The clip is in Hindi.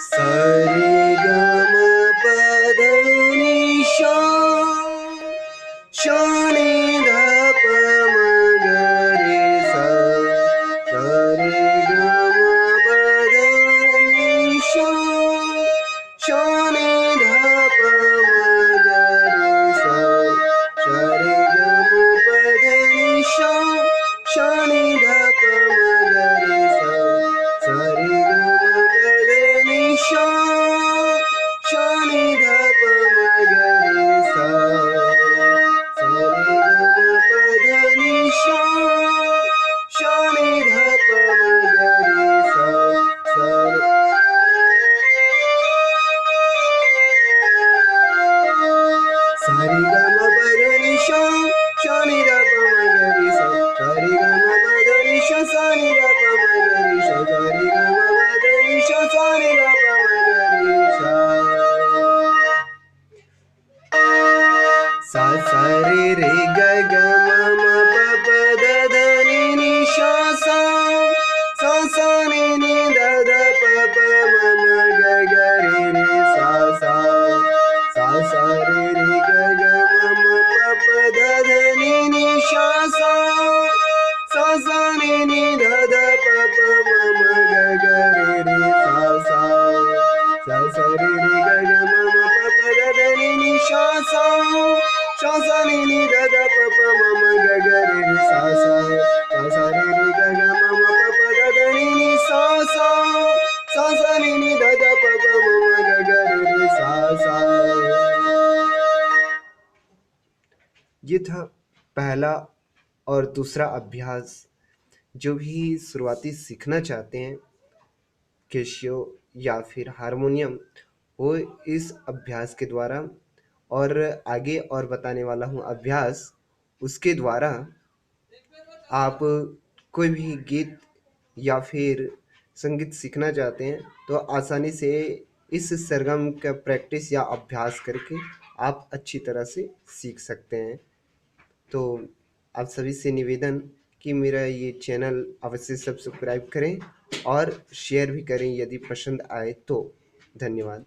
सरे गम पद निशा शनि धप मगरे सा सरे गम पद निशा शनि धप मगरे सा सरे गम पद निशा शनि धप मगरे सा सरे गम पद निशा शनि धप मगरे सा सरे गम पद निशा शनि धप मगरे सा सरे गम पद निशा शनि धप मगरे सा सरे गम पद निशा शनि धप मगरे सा सरे गम पद निशा शनि धप मगरे सा सा सरे रे ग ग म म प प द ध नि नि शा सा सा सा नि नि द ध प प म म ग ग रे रे सा सा सा सा रे रे ग ग म म प प द ध नि नि शा सा सा सा नि नि द ध प प म म ग ग रे रे सा सा सा सा रे रे ग ग म म प प द ध नि नि शा सा सा सा नि नि द ध प प म म ग ग रे रे सा सा सा सा रे रे ग ग म म प प द ध नि नि सा सा सा सा नि नि द ध प प म म ग ग रे रे सा सा। ये था पहला और दूसरा अभ्यास। जो भी शुरुआती सीखना चाहते हैं कैसियो या फिर हारमोनियम, वो इस अभ्यास के द्वारा, और आगे और बताने वाला हूँ अभ्यास, उसके द्वारा आप कोई भी गीत या फिर संगीत सीखना चाहते हैं तो आसानी से इस सरगम का प्रैक्टिस या अभ्यास करके आप अच्छी तरह से सीख सकते हैं। तो आप सभी से निवेदन कि मेरा ये चैनल अवश्य सब्सक्राइब करें और शेयर भी करें यदि पसंद आए तो। धन्यवाद।